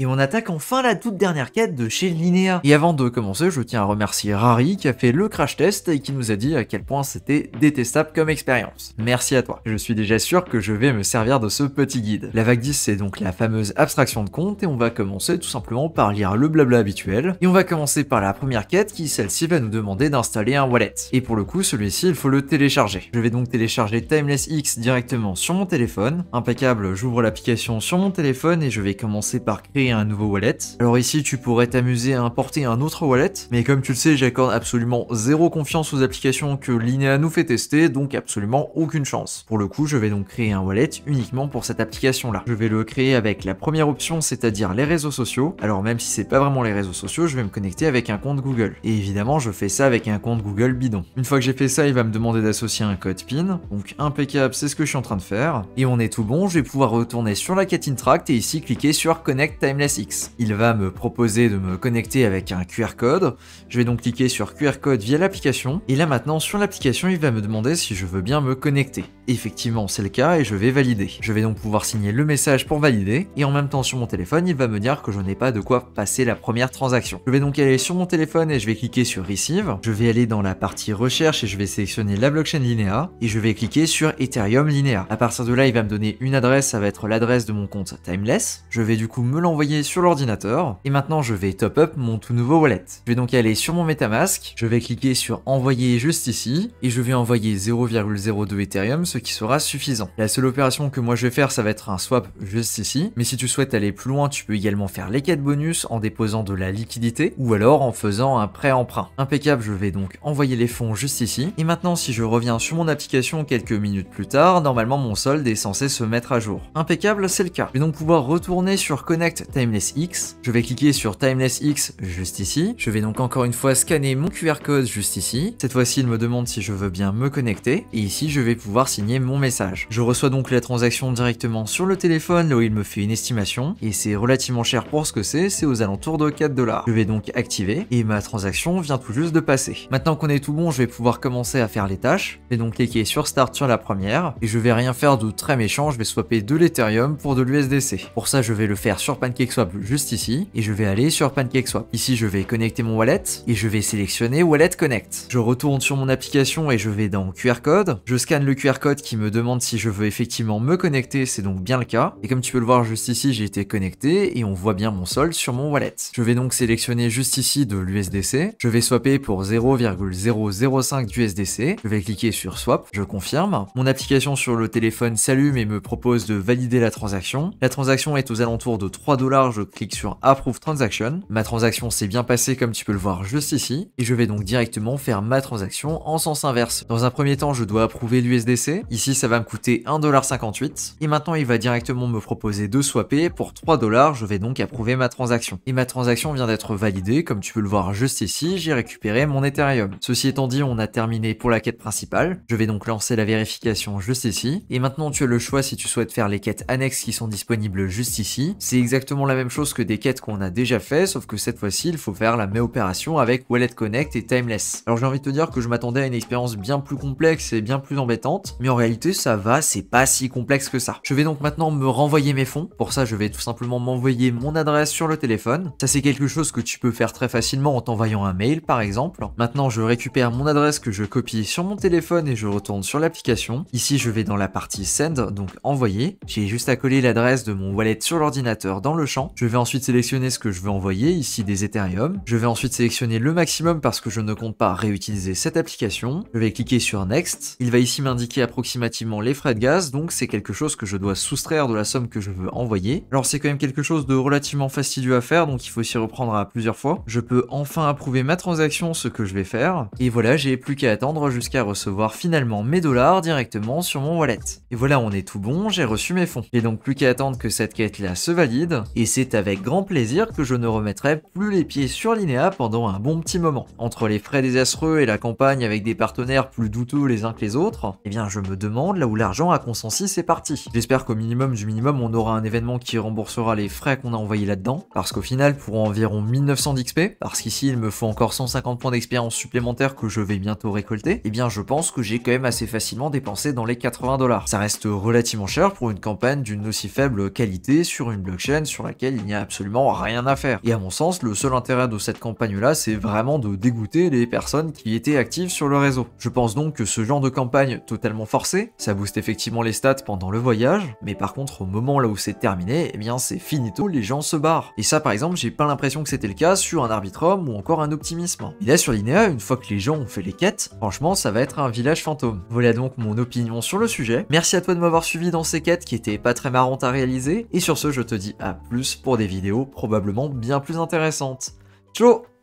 Et on attaque enfin la toute dernière quête de chez Linéa. Et avant de commencer, je tiens à remercier Rari qui a fait le crash test et qui nous a dit à quel point c'était détestable comme expérience. Merci à toi. Je suis déjà sûr que je vais me servir de ce petit guide. La vague 10, c'est donc la fameuse abstraction de compte et on va commencer tout simplement par lire le blabla habituel. Et on va commencer par la première quête qui, celle-ci, va nous demander d'installer un wallet. Et pour le coup, celui-ci, il faut le télécharger. Je vais donc télécharger TimelessX directement sur mon téléphone. Impeccable, j'ouvre l'application sur mon téléphone et je vais commencer par créer un nouveau wallet. Alors ici tu pourrais t'amuser à importer un autre wallet, mais comme tu le sais j'accorde absolument zéro confiance aux applications que Linéa nous fait tester, donc absolument aucune chance. Pour le coup je vais donc créer un wallet uniquement pour cette application là. Je vais le créer avec la première option, c'est-à-dire les réseaux sociaux. Alors même si c'est pas vraiment les réseaux sociaux, je vais me connecter avec un compte Google. Et évidemment je fais ça avec un compte Google bidon. Une fois que j'ai fait ça, il va me demander d'associer un code PIN, donc impeccable, c'est ce que je suis en train de faire. Et on est tout bon, je vais pouvoir retourner sur la quête Interact et ici cliquer sur Connect TimelessX. Il va me proposer de me connecter avec un QR code. Je vais donc cliquer sur QR code via l'application. Et là maintenant sur l'application, il va me demander si je veux bien me connecter. Effectivement, c'est le cas et je vais valider. Je vais donc pouvoir signer le message pour valider. Et en même temps sur mon téléphone, il va me dire que je n'ai pas de quoi passer la première transaction. Je vais donc aller sur mon téléphone et je vais cliquer sur Receive. Je vais aller dans la partie recherche et je vais sélectionner la blockchain Linéa. Et je vais cliquer sur Ethereum Linéa. À partir de là, il va me donner une adresse, ça va être l'adresse de mon compte Timeless. Je vais du coup me l'envoyer sur l'ordinateur. Et maintenant, je vais top up mon tout nouveau wallet. Je vais donc aller sur mon MetaMask. Je vais cliquer sur envoyer juste ici. Et je vais envoyer 0,02 Ethereum, ce qui sera suffisant. La seule opération que moi je vais faire, ça va être un swap juste ici. Mais si tu souhaites aller plus loin, tu peux également faire les quêtes bonus en déposant de la liquidité ou alors en faisant un prêt emprunt. Impeccable, je vais donc envoyer les fonds juste ici. Et maintenant, si je reviens sur mon application quelques minutes plus tard, normalement mon solde est censé se mettre à jour. Impeccable, c'est le cas. Je vais donc pouvoir retourner sur Connect TimelessX. Je vais cliquer sur TimelessX juste ici. Je vais donc encore une fois scanner mon QR code juste ici. Cette fois-ci, il me demande si je veux bien me connecter. Et ici, je vais pouvoir signer mon message. Je reçois donc la transaction directement sur le téléphone, là où il me fait une estimation. Et c'est relativement cher pour ce que c'est aux alentours de 4 $. Je vais donc activer et ma transaction vient tout juste de passer. Maintenant qu'on est tout bon, je vais pouvoir commencer à faire les tâches. Je vais donc cliquer sur Start sur la première. Et je vais rien faire de très méchant, je vais swapper de l'Ethereum pour de l'USDC. Pour ça, je vais le faire sur PancakeSwap juste ici. Et je vais aller sur PancakeSwap. Ici, je vais connecter mon wallet et je vais sélectionner Wallet Connect. Je retourne sur mon application et je vais dans QR code. Je scanne le QR code qui me demande si je veux effectivement me connecter, c'est donc bien le cas. Et comme tu peux le voir juste ici, j'ai été connecté et on voit bien mon solde sur mon wallet. Je vais donc sélectionner juste ici de l'USDC. Je vais swapper pour 0,005 d'USDC. Je vais cliquer sur Swap, je confirme. Mon application sur le téléphone s'allume et me propose de valider la transaction. La transaction est aux alentours de 3 $, je clique sur Approve Transaction. Ma transaction s'est bien passée comme tu peux le voir juste ici. Et je vais donc directement faire ma transaction en sens inverse. Dans un premier temps, je dois approuver l'USDC. Ici, ça va me coûter 1,58 $. Et maintenant, il va directement me proposer de swapper pour 3 $. Je vais donc approuver ma transaction. Et ma transaction vient d'être validée. Comme tu peux le voir juste ici, j'ai récupéré mon Ethereum. Ceci étant dit, on a terminé pour la quête principale. Je vais donc lancer la vérification juste ici. Et maintenant, tu as le choix si tu souhaites faire les quêtes annexes qui sont disponibles juste ici. C'est exactement la même chose que des quêtes qu'on a déjà fait, sauf que cette fois-ci, il faut faire la même opération avec Wallet Connect et Timeless. Alors j'ai envie de te dire que je m'attendais à une expérience bien plus complexe et bien plus embêtante, mais en réalité ça va, c'est pas si complexe que ça. Je vais donc maintenant me renvoyer mes fonds. Pour ça, je vais tout simplement m'envoyer mon adresse sur le téléphone. Ça, c'est quelque chose que tu peux faire très facilement en t'envoyant un mail par exemple. Maintenant, je récupère mon adresse que je copie sur mon téléphone et je retourne sur l'application. Ici, je vais dans la partie Send, donc envoyer. J'ai juste à coller l'adresse de mon wallet sur l'ordinateur dans le champ. Je vais ensuite sélectionner ce que je veux envoyer, ici des Ethereum. Je vais ensuite sélectionner le maximum parce que je ne compte pas réutiliser cette application. Je vais cliquer sur Next. Il va ici m'indiquer approximativement les frais de gaz, donc c'est quelque chose que je dois soustraire de la somme que je veux envoyer. Alors c'est quand même quelque chose de relativement fastidieux à faire, donc il faut s'y reprendre à plusieurs fois. Je peux enfin approuver ma transaction, ce que je vais faire. Et voilà, j'ai plus qu'à attendre jusqu'à recevoir finalement mes dollars directement sur mon wallet. Et voilà, on est tout bon, j'ai reçu mes fonds. J'ai donc plus qu'à attendre que cette quête-là se valide, et c'est avec grand plaisir que je ne remettrai plus les pieds sur Linéa pendant un bon petit moment. Entre les frais désastreux et la campagne avec des partenaires plus douteux les uns que les autres, eh bien je me demande là où l'argent à Consensus est parti. J'espère qu'au minimum du minimum, on aura un événement qui remboursera les frais qu'on a envoyés là-dedans, parce qu'au final, pour environ 1900 d'XP, parce qu'ici il me faut encore 150 points d'expérience supplémentaires que je vais bientôt récolter, eh bien je pense que j'ai quand même assez facilement dépensé dans les 80 $. Ça reste relativement cher pour une campagne d'une aussi faible qualité sur une blockchain sur sur laquelle il n'y a absolument rien à faire. Et à mon sens, le seul intérêt de cette campagne-là, c'est vraiment de dégoûter les personnes qui étaient actives sur le réseau. Je pense donc que ce genre de campagne totalement forcée, ça booste effectivement les stats pendant le voyage, mais par contre au moment là où c'est terminé, eh bien c'est finito, les gens se barrent. Et ça par exemple, j'ai pas l'impression que c'était le cas sur un Arbitrum ou encore un Optimisme. Et là sur Linéa, une fois que les gens ont fait les quêtes, franchement ça va être un village fantôme. Voilà donc mon opinion sur le sujet. Merci à toi de m'avoir suivi dans ces quêtes qui étaient pas très marrantes à réaliser, et sur ce je te dis à plus pour des vidéos probablement bien plus intéressantes. Ciao!